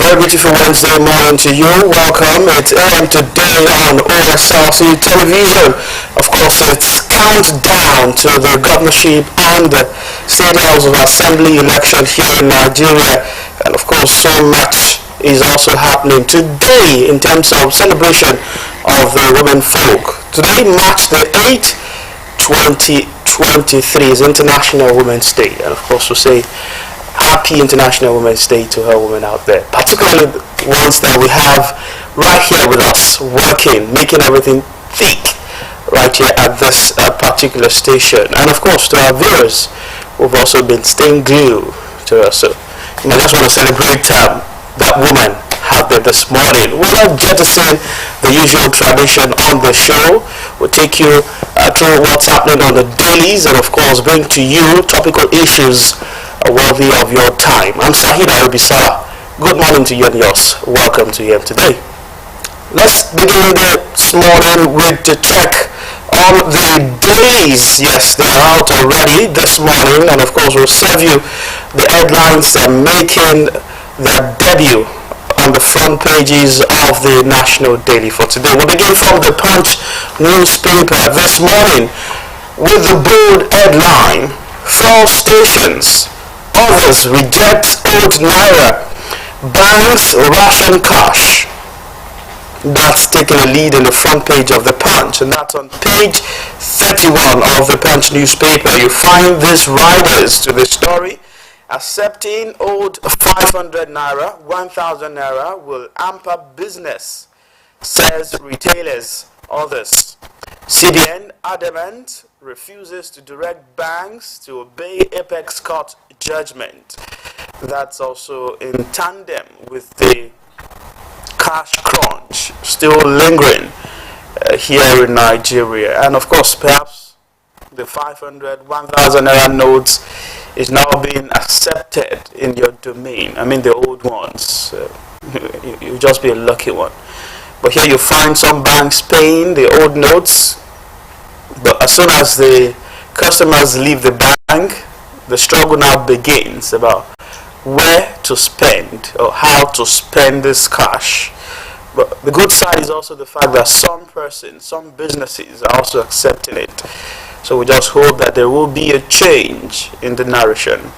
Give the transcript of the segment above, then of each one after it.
very beautiful Wednesday morning to you. Welcome. It's AM today on Osrc television. Of course, it's countdown to the governorship and the State House of Assembly election here in Nigeria. And of course, so much is also happening today in terms of celebration of the women folk. Today, March the 8th, 2023 is International Women's Day. And of course, we'll say Happy International Women's Day to her women out there, particularly the ones that we have right here with us, working, making everything thick right here at this particular station. And of course, to our viewers who've also been staying glued to us. So, I just want to celebrate that woman out there this morning. We'll not jettison the usual tradition on the show. We'll take you through what's happening on the dailies and, of course, bring to you topical issues worthy of your time. I'm Sahid Arabisala. Good morning to you and yours. Welcome to AM Today. Let's begin this morning with the check on the dailies. Yes, they are out already this morning, and of course we'll serve you the headlines making their debut on the front pages of the National Daily for today. We'll begin from the Punch newspaper this morning with the bold headline, "Fuel stations, others reject old Naira, banks ration cash." That's taking a lead in the front page of the Punch, and that's on page 31 of the Punch newspaper. You find these riders to the story. Accepting old 500 Naira, 1,000 Naira will hamper business, says retailers. Others. CBN adamant refuses to direct banks to obey Apex Court judgment. That's also in tandem with the cash crunch still lingering here in Nigeria. And of course, perhaps the 500, 1,000 Naira notes is now being accepted in your domain. I mean the old ones. You'll just be a lucky one. But here you find some banks paying the old notes, but as soon as the customers leave the bank, the struggle now begins about where to spend or how to spend this cash. But the good side is also the fact that some persons, some businesses are also accepting it. So we just hope that there will be a change in the narration.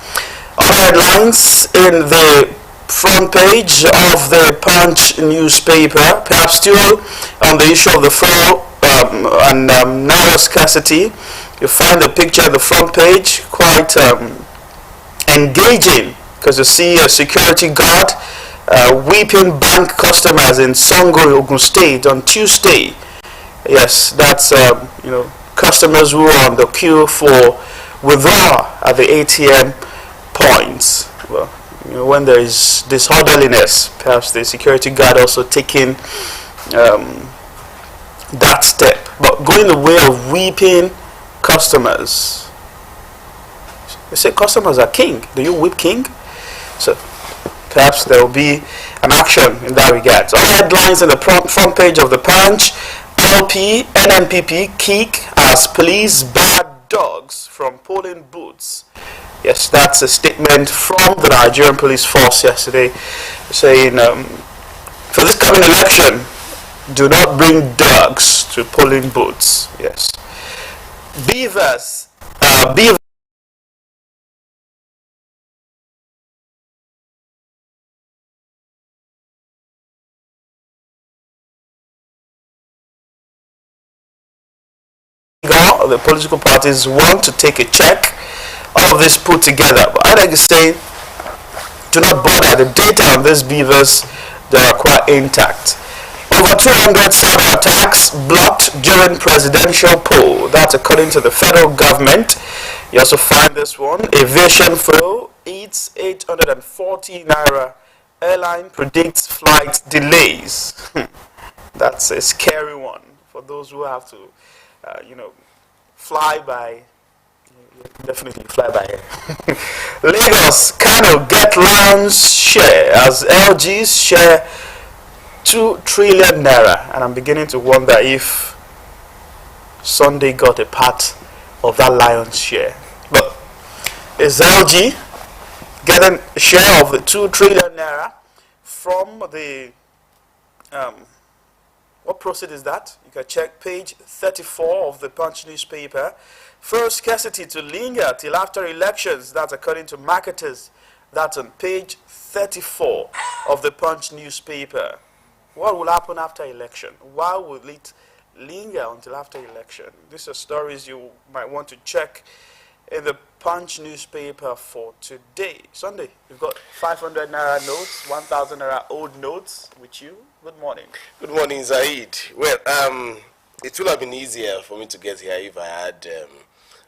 Other headlines in the front page of the Punch newspaper, perhaps still on the issue of the fuel and Naira scarcity. You find the picture at the front page quite engaging, because you see a security guard weeping bank customers in Songo, Ogun State on Tuesday. Yes, that's customers who are on the queue for withdrawal at the ATM points. Well, when there is disorderliness, perhaps the security guard also taking that step. But going the way of weeping customers. They say customers are king. Do you whip king? So perhaps there will be an action in that regard. So headlines in the front page of the Punch. LP, NNPP kick as police bad dogs from polling booths. Yes, that's a statement from the Nigerian police force yesterday, saying for this coming election, do not bring dogs to polling booths. Yes. Beavers the political parties want to take a check of this put together, but I like to say, do not bother. The data on these beavers, they are quite intact. Over 200 cyber attacks blocked during presidential poll. That's according to the federal government. You also find this one. Aviation flow eats 840 Naira. Airline predicts flight delays. That's a scary one for those who have to, fly by. Definitely fly by air. Lagos Kano get lion's share as LG's share 2 trillion Naira, and I'm beginning to wonder if Sunday got a part of that lion's share. But is LG getting a share of the 2 trillion Naira from the what proceed is that? You can check page 34 of the Punch newspaper. First scarcity to linger till after elections. That's according to marketers. That's on page 34 of the Punch newspaper. What will happen after election? Why will it linger until after election? These are stories you might want to check in the Punch newspaper for today. Sunday, you've got 500 naira notes, 1,000 naira old notes with you. Good morning. Good morning, Zaid. Well, it would have been easier for me to get here if I had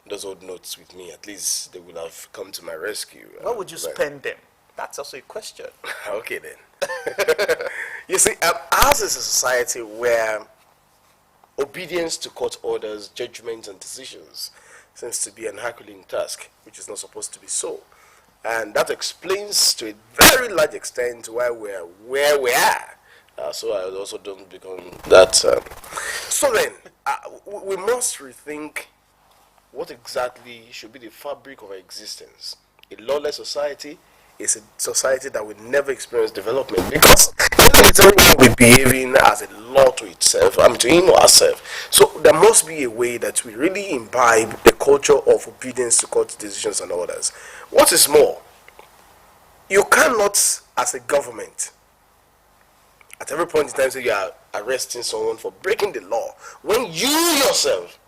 those old notes with me. At least they would have come to my rescue. Where would you spend them? That's also a question. Okay, then. You see, ours is a society where obedience to court orders, judgments, and decisions seems to be an Herculean task, which is not supposed to be so. And that explains to a very large extent why we're where we are. So I also don't become that. So then, we must rethink what exactly should be the fabric of our existence. A lawless society is a society that will never experience development, because everyone will be behaving as a law to itself, to him or herself. So there must be a way that we really imbibe the culture of obedience to court decisions and orders. What is more, you cannot, as a government, at every point in time say you are arresting someone for breaking the law, when you yourself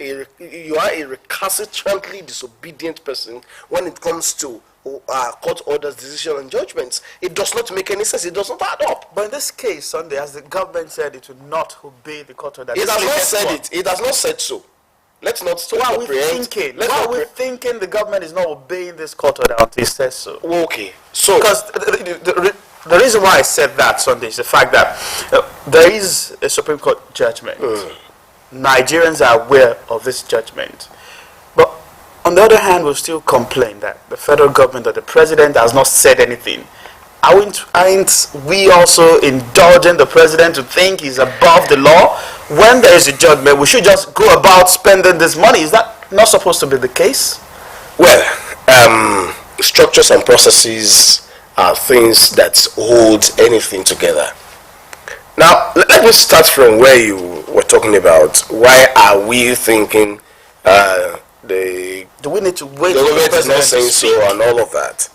you are a recalcitrantly disobedient person when it comes to court orders, decisions, and judgments. It does not make any sense. It does not add up. But in this case, Sunday, as the government said, it would not obey the court order. It has not said it. It has not said so. Let's not. So why are we thinking? Why are we thinking the government is not obeying this court order until it says so? Okay. So because the reason why I said that, Sunday, is the fact that there is a Supreme Court judgment. Nigerians are aware of this judgment. But on the other hand, we'll still complain that the federal government or the president has not said anything. Aren't we also indulging the president to think he's above the law? When there is a judgment, we should just go about spending this money. Is that not supposed to be the case? Well, structures and processes are things that hold anything together. Now, let me start from where you were talking about. Why are we thinking do we need to wait the for the government is not president saying to speak? so and all of that?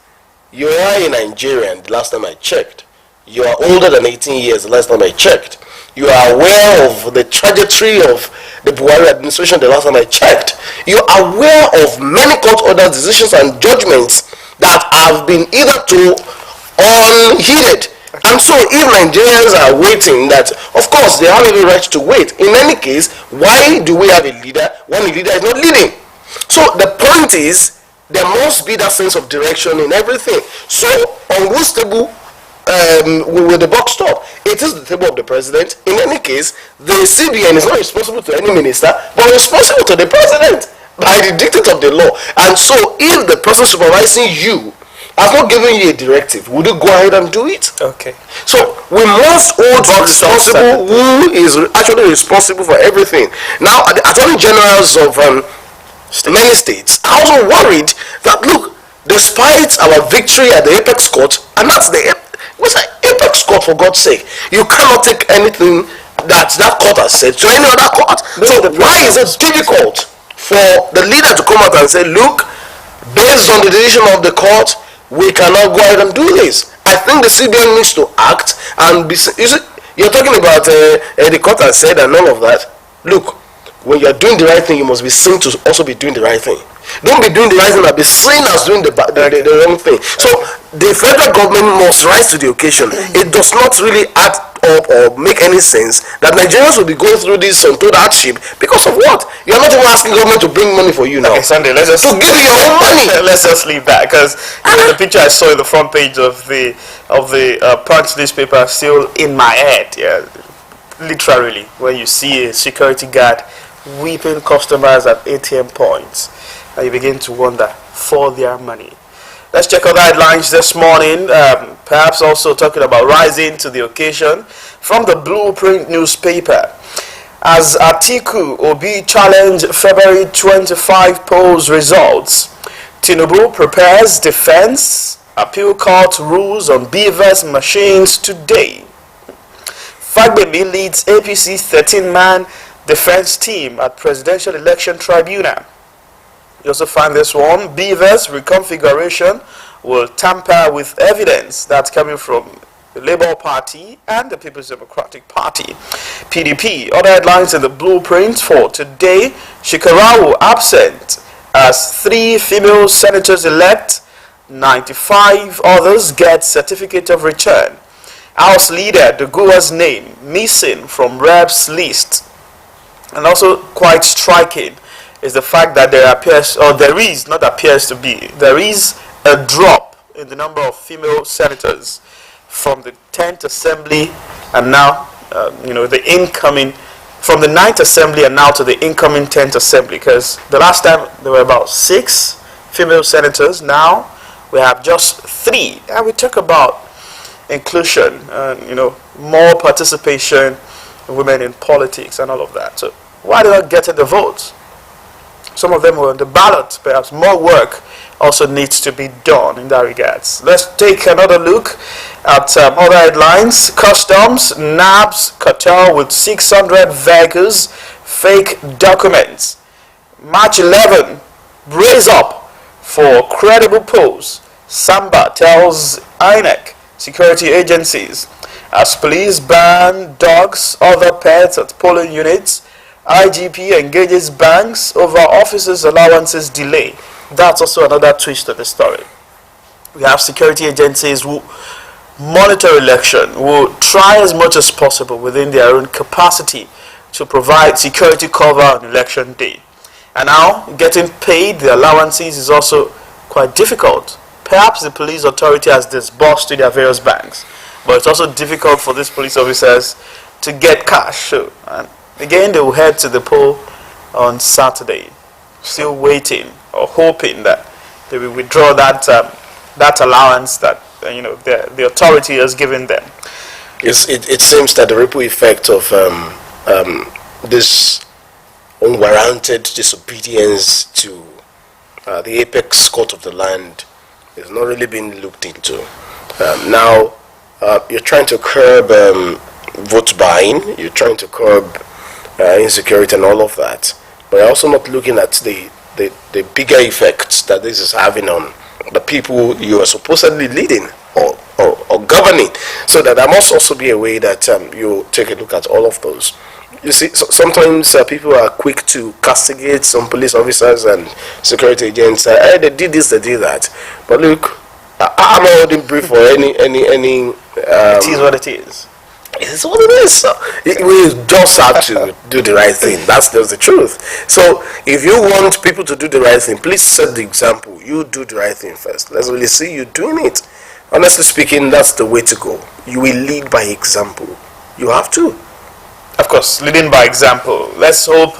You are a Nigerian, the last time I checked. You are older than 18 years, the last time I checked. You are aware of the trajectory of the Buhari administration, the last time I checked. You are aware of many court orders, decisions, and judgments that have been either too unheeded. And so if Nigerians are waiting, that of course they have every right to wait. In any case, why do we have a leader when the leader is not leading? So the point is, there must be that sense of direction in everything. So on whose table will the buck stop? It is the table of the president. In any case, the CBN is not responsible to any minister, but responsible to the president by the dictate of the law. And so if the person supervising you has not given you a directive, would you go ahead and do it? Okay. So we must hold responsible who is actually responsible for everything. Now, the attorney generals of many states are also worried that, look, despite our victory at the apex court, and that's the apex court, for God's sake, you cannot take anything that court has said to any other court. So why is it difficult for the leader to come out and say, look, based on the decision of the court, we cannot go ahead and do this? I think the CBN needs to act and be. You're talking about the court has said and all of that. Look, when you're doing the right thing, you must be seen to also be doing the right thing. Don't be doing the right thing and be seen as doing the wrong thing. So the federal government must rise to the occasion. It does not really add up or make any sense that Nigerians will be going through this untold hardship because of what? You're not even asking government to bring money for you now. Okay, Sunday, let's just to give you your own money. Let's just leave that, because the picture I saw in the front page of the Punch newspaper is still in my head. Yeah, literally, when you see a security guard weeping customers at ATM points, and you begin to wonder for their money. Let's check other headlines this morning, perhaps also talking about rising to the occasion from the Blueprint newspaper. As Atiku Obi challenge February 25 polls results, Tinubu prepares defense Appeal court rules on BVAS machines today. Fagbemi leads APC 13-man defense team at Presidential Election Tribunal. You also find this one. BVAS reconfiguration will tamper with evidence that's coming from the Labour Party and the People's Democratic Party. PDP. Other headlines in the blueprint for today. Shekarawu absent as 3 female senators elect. 95 others get certificate of return. House leader Dugua's name missing from reps list. And also quite striking is the fact that there is a drop in the number of female senators from the 10th assembly and now from the 9th assembly and now to the incoming 10th assembly, because the last time there were about 6 female senators. Now we have just 3, and we talk about inclusion and more participation of women in politics and all of that. So why are they not getting the votes? Some of them were on the ballot. Perhaps more work also needs to be done in that regards. Let's take another look at other headlines. Customs nabs cartel with 600 vehicles, fake documents. March 11, brace up for credible polls. Samba tells INEC security agencies. As police ban dogs, other pets at polling units, IGP engages banks over officers' allowances delay. That's also another twist to the story. We have security agencies who monitor election, who try as much as possible within their own capacity to provide security cover on election day. And now, getting paid the allowances is also quite difficult. Perhaps the police authority has disbursed to their various banks, but it's also difficult for these police officers to get cash. So, and again, they will head to the poll on Saturday, still waiting or hoping that they will withdraw that allowance that the authority has given them. It seems that the ripple effect of this unwarranted disobedience to the apex court of the land is not really being looked into. Now, you're trying to curb vote buying, you're trying to curb insecurity and all of that, but you're also not looking at the bigger effects that this is having on the people you are supposedly leading or governing. So that must also be a way that you take a look at all of those. You see, sometimes people are quick to castigate some police officers and security agents. Hey, they did this, they did that. But look, I'm not holding brief for any. It is what it is. It's what it is. So we just have to do the right thing. That's just the truth. So if you want people to do the right thing, please set the example. You do the right thing first. Let's really see you doing it. Honestly speaking, that's the way to go. You will lead by example. You have to. Of course, leading by example. Let's hope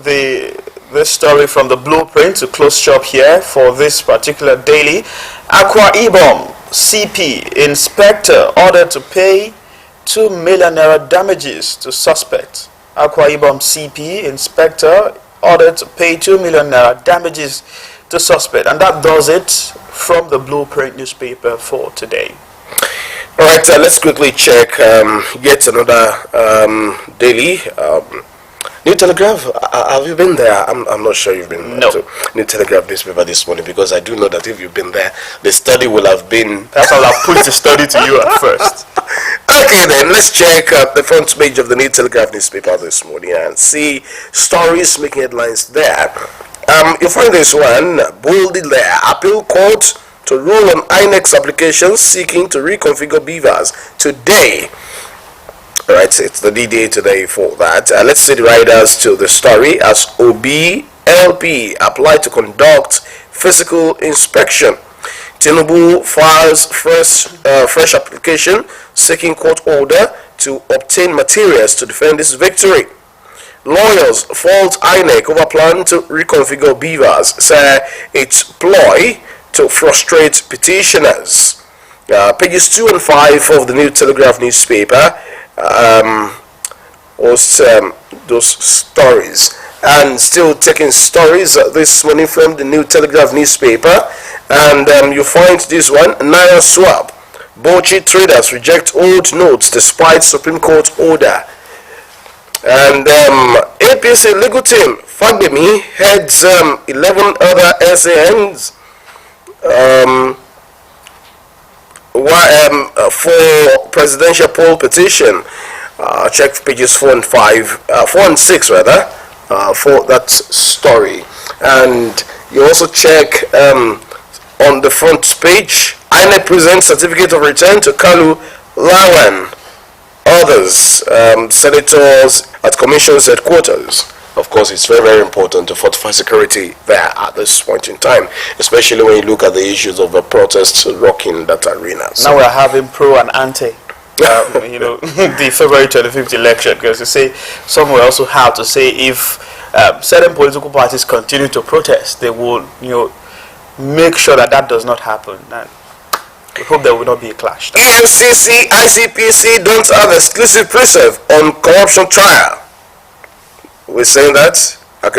this story from the blueprint to close shop here for this particular daily. Akwa Ibom CP inspector ordered to pay 2 million naira damages to suspect. Akwa Ibom CP inspector ordered to pay 2 million naira damages to suspect. And that does it from the blueprint newspaper for today. All right, let's quickly check yet another daily. New Telegraph, have you been there? I'm not sure you've been no. to New Telegraph newspaper this morning, because I do know that if you've been there, the study will have been... That's how I'll put the study to you at first. Okay then, let's check the front page of the New Telegraph newspaper this morning and see stories making headlines there. You'll find this one, bolded there, appeal court to rule on INEC's application seeking to reconfigure BVAS today. Alright, it's the D-Day today for that. Let's see the riders to the story. As OBLP apply to conduct physical inspection, Tinubu files fresh application seeking court order to obtain materials to defend his victory. Lawyers fault INEC over plan to reconfigure BVAS, say it's ploy to frustrate petitioners. Pages 2 and 5 of the New Telegraph newspaper host those stories. And still taking stories this morning from the New Telegraph newspaper. And you find this one, Naira swap. Bochi traders reject old notes despite Supreme Court order. And APC legal team, Fagbemi, heads 11 other SANs for presidential poll petition. Check pages 4 and 5, 4 and 6 rather, for that story. And you also check on the front page, INEC presents certificate of return to Kalu Lawan. Others, senators at commission's headquarters. Of course, it's very, very important to fortify security there at this point in time, especially when you look at the issues of the protests rocking that arena. So now we're having pro and anti. The February 25th election, because you say some will also have to say if certain political parties continue to protest, they will, make sure that that does not happen. And we hope there will not be a clash. EFCC, ICPC don't have exclusive preserve on corruption trial. We're saying that? I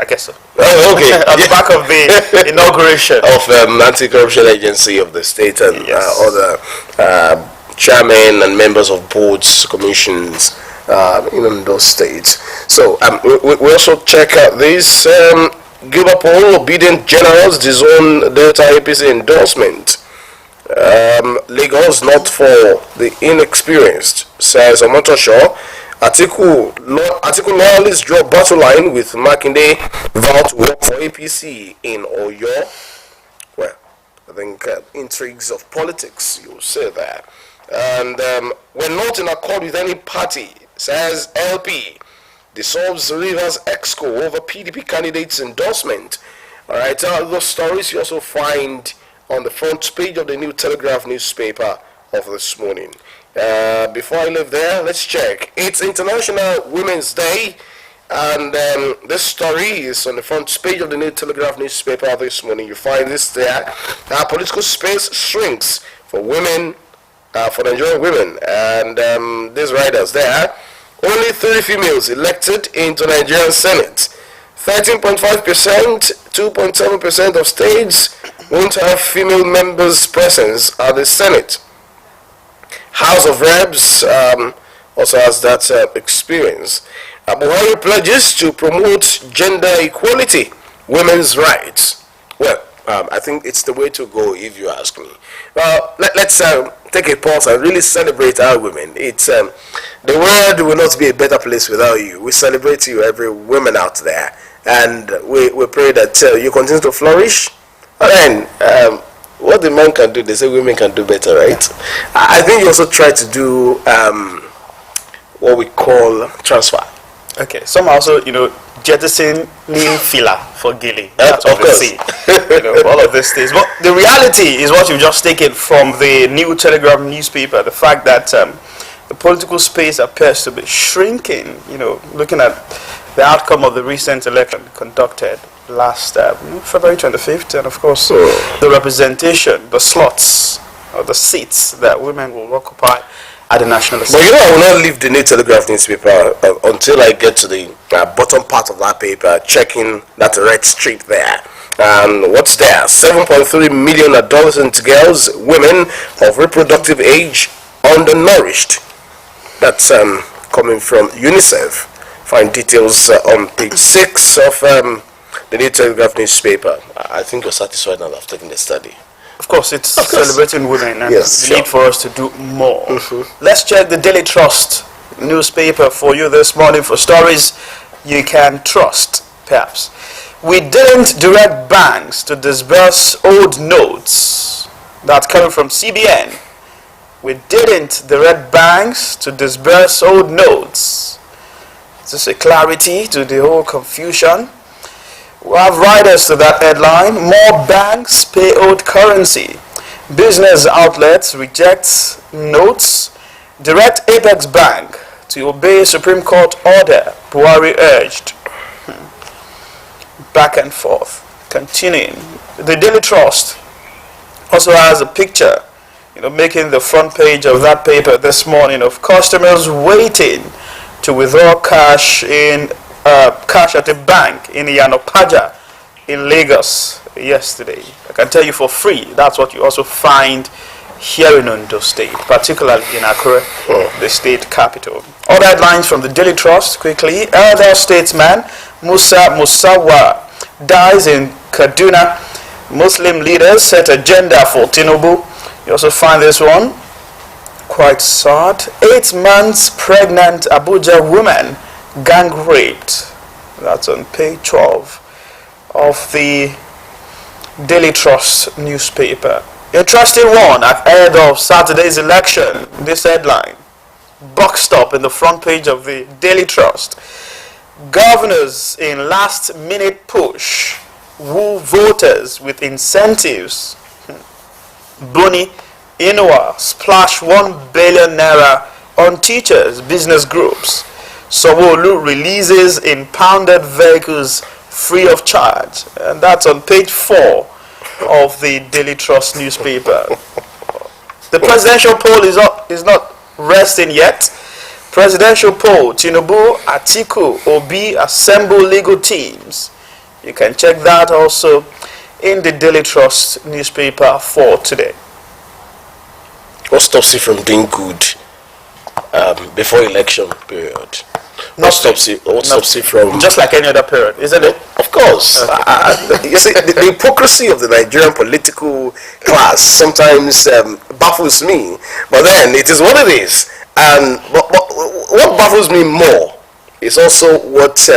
guess so. Oh, okay. On the back of the inauguration of anti-corruption agency of the state and other chairmen and members of boards, commissions in those states. So we also check out this Gilbert Paul, obedient generals disown Delta APC endorsement. Lagos not for the inexperienced, says Omotosho. Article loyalists draw battle line with Makinde vow to work for APC in Oyo. Well, I think intrigues of politics, you'll say that. And we're not in accord with any party, says LP. Dissolves Rivers Exco over PDP candidates endorsement. Alright, those stories you also find on the front page of the New Telegraph newspaper of this morning. Before I leave there, let's check. It's International Women's Day, and this story is on the front page of the New Telegraph newspaper this morning. You find this there. Political space shrinks for women, for Nigerian women, and these writers there. Only 3 females elected into Nigerian Senate. 13.5%, 2.7% of states won't have female members' presence at the Senate. House of Reps also has that experience. Buhari pledges to promote gender equality, women's rights. Well, I think it's the way to go, if you ask me. Well, let's take a pause and really celebrate our women. It's the world will not be a better place without you. We celebrate you, every woman out there, and we pray that you continue to flourish. And then, what the man can do, they say women can do better, right? I think you also try to do what we call transfer. Okay, some also, jettisoning filler for Gilly. That's of what they course. see. All of these things. But the reality is what you've just taken from the New Telegraph newspaper, the fact that the political space appears to be shrinking, looking at the outcome of the recent election conducted last February 25th, and of course the representation, the slots, or the seats that women will occupy at the National Assembly. But I will not leave the New Telegraph newspaper until I get to the bottom part of that paper, checking that red streak there. And what's there? 7.3 million adolescent girls, women of reproductive age, undernourished. That's coming from UNICEF. Find details on page 6 of the New Telegraph newspaper. I think you're satisfied now that I've taken the study. Of course, it's celebrating women and Yes, the need for us to do more. Let's check the Daily Trust newspaper for you this morning for stories you can trust, perhaps. We didn't direct banks to disburse old notes. That's coming from CBN. We didn't direct banks to disburse old notes. Is this a clarity to the whole confusion? We have riders to that headline. More banks pay old currency. Business outlets reject notes. Direct Apex Bank to obey Supreme Court order, Buhari urged. Back and forth. Continuing. The Daily Trust also has a picture, making the front page of that paper this morning of customers waiting to withdraw cash at a bank in Yanopaja in Lagos yesterday. can tell you for free. That's what you also find here in Ondo State, particularly in Akure, the state capital. Other headlines from the Daily Trust quickly. Elder statesman Musa Musawa dies in Kaduna. Muslim leaders set agenda for Tinubu. You also find this one quite sad. 8 months pregnant Abuja woman gang raped. That's on page 12 of the Daily Trust newspaper. Interesting one ahead of Saturday's election. This headline boxed up in the front page of the Daily Trust. Governors in last minute push woo voters with incentives. Buni Inua splash 1 billion naira on teachers, business groups. Sanwo-Olu releases impounded vehicles free of charge. And that's on page 4 of the Daily Trust newspaper. The presidential poll is not resting yet. Presidential poll, Tinubu, Atiku, Obi assemble legal teams. You can check that also in the Daily Trust newspaper for today. What stops you from doing good before election period? What stops you from... Just like any other period, isn't it? Of course. You see, the hypocrisy of the Nigerian political class sometimes baffles me. But then, it is what it is. And what baffles me more is also what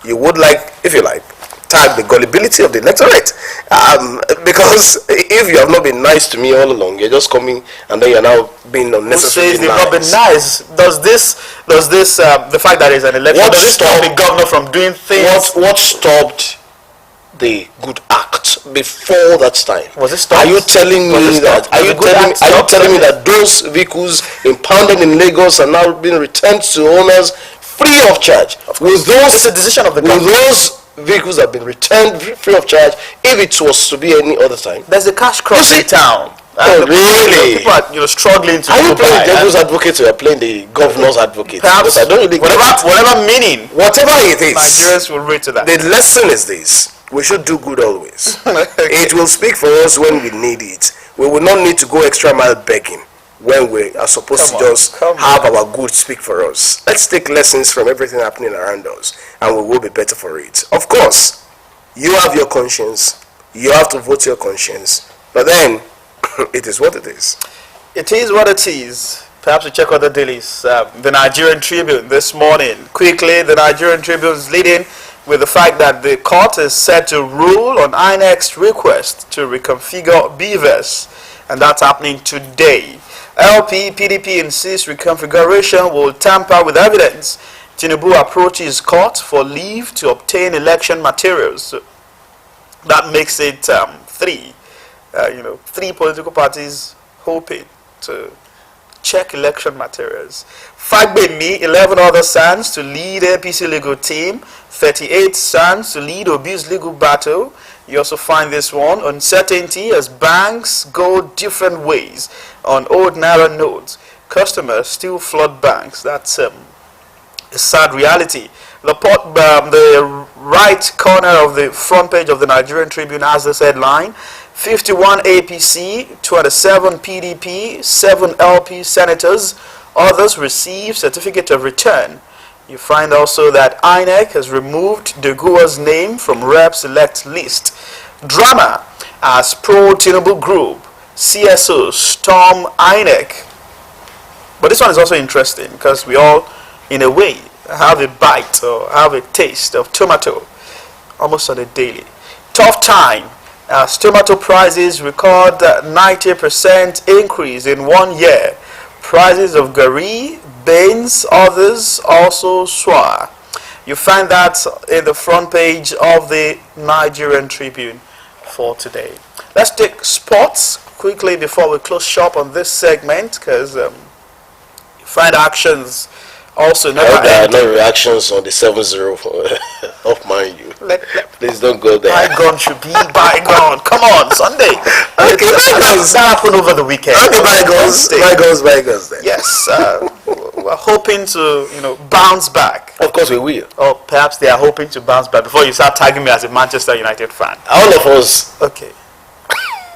you would like, if you like, tag the gullibility of the electorate. Because if you have not been nice to me all along, you're just coming and then you're now being unnecessarily nice. Who says they've not been nice? Does this the fact that it's an election, does it stop the governor from doing things? What stopped the good act before that time? Was it stopped? Are you telling me that? Are you telling me that those vehicles impounded in Lagos are now being returned to owners free of charge? It's a decision of the government. Will those vehicles have been returned free of charge if it was to be any other time? There's a cash crop in town. Oh, really? People are struggling to. Are you playing devil's advocate or you're playing the governor's advocate? Perhaps I don't really whatever meaning. Whatever it is, Nigerians will read to that. The lesson is this: we should do good always. It will speak for us when we need it. We will not need to go extra mile begging when we are supposed to just have our good speak for us. Let's take lessons from everything happening around us, and we will be better for it. Of course, you have your conscience. You have to vote your conscience. But then, it is what it is. It is what it is. Perhaps we check other dailies. The Nigerian Tribune this morning. Quickly, the Nigerian Tribune is leading with the fact that the court is set to rule on INEC's request to reconfigure BVS, and that's happening today. LP, PDP insists reconfiguration will tamper with evidence. Tinubu approaches court for leave to obtain election materials. So that makes it three political parties hoping to check election materials. Fagbemi, 11 other sons to lead APC legal team, 38 sons to lead Obi's legal battle. You also find this one, uncertainty as banks go different ways on old Naira notes. Customers still flood banks. That's a sad reality. The right corner of the front page of the Nigerian Tribune has this headline: 51 APC, 27 PDP, 7 LP senators, others receive certificate of return. You find also that INEC has removed Degua's name from Rep Select list. Drama as pro-Tinubu group, CSO storm INEC. But this one is also interesting because we all, in a way, have a bite or have a taste of tomato almost on a daily. Tough time as tomato prices record 90% increase in 1 year. Prices of gari, beans, others also soar. You find that in the front page of the Nigerian Tribune for today. Let's take sports quickly before we close shop on this segment, because you find actions also never end. There are no reactions on the 7-0 of Man U. Please don't go there. Bygone should be bygone. Come on, Sunday. Okay, bygones. That happened over the weekend. Okay, bygones then. Yes, we're hoping to bounce back. Of course we will. Or perhaps they are hoping to bounce back before you start tagging me as a Manchester United fan. All of us. Okay.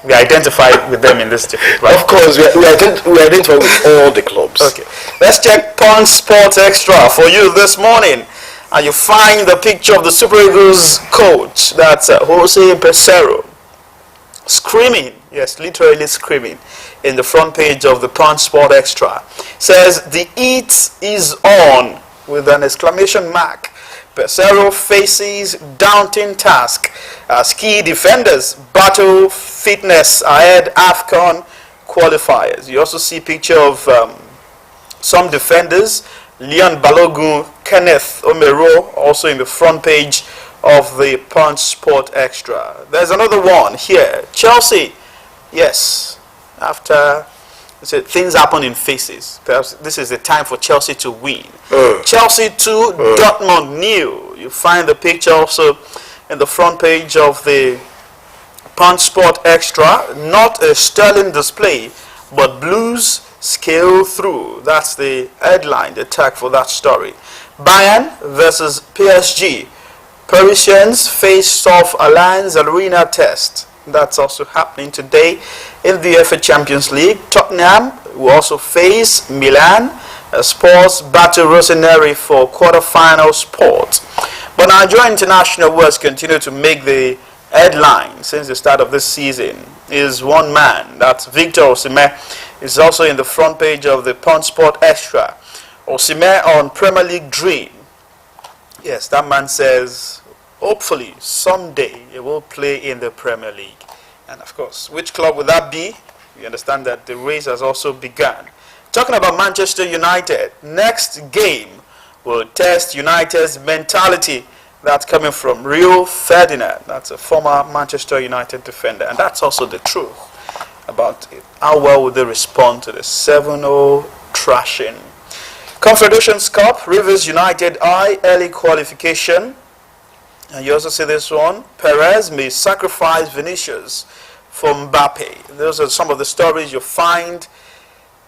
We identify with them in this ticket, right? Of course, we identify with all the clubs. Okay. Let's check Punch Sports Extra for you this morning. And you find the picture of the Super Eagles coach, that's Jose Peseiro, screaming, yes, literally screaming, in the front page of the Punch Sport Extra. Says, the heat is on, with an exclamation mark. Peseiro faces daunting task as key defenders battle fitness ahead AFCON qualifiers. You also see a picture of some defenders, Leon Balogun, Kenneth Omero, also in the front page of the Punch Sport Extra. There's another one here. Chelsea, yes, after things happen in phases. Perhaps this is the time for Chelsea to win. Chelsea 2, Dortmund nil. You find the picture also in the front page of the Punch Sport Extra. Not a sterling display, but Blues scale through. That's the headline, the tag for that story. Bayern versus PSG. Parisians face off Allianz Arena test. That's also happening today in the FA Champions League. Tottenham will also face Milan. Sports battle Rossoneri for quarter-final sport. But Nigerian international words continue to make the headline since the start of this season. Is one man, that's Victor Osimhen, is also in the front page of the Punch Sport Extra. Osimhen on Premier League dream. Yes, that man says, hopefully, someday he will play in the Premier League. And of course, which club would that be? You understand that the race has also begun. Talking about Manchester United, next game will test United's mentality. That's coming from Rio Ferdinand. That's a former Manchester United defender. And that's also the truth about it. How well will they respond to the 7-0 thrashing? Confederations Cup, Rivers United eye early qualification. And you also see this one. Perez may sacrifice Vinicius for Mbappe. Those are some of the stories you find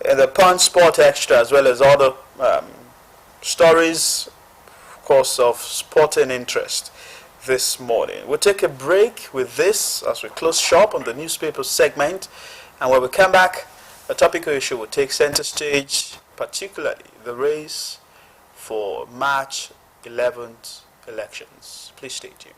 in the Punch Sport Extra, as well as other stories, of course, of sporting interest this morning. We'll take a break with this as we close shop on the newspaper segment. And when we come back, a topical issue will take center stage, particularly the race for March 11th elections. Please stay tuned.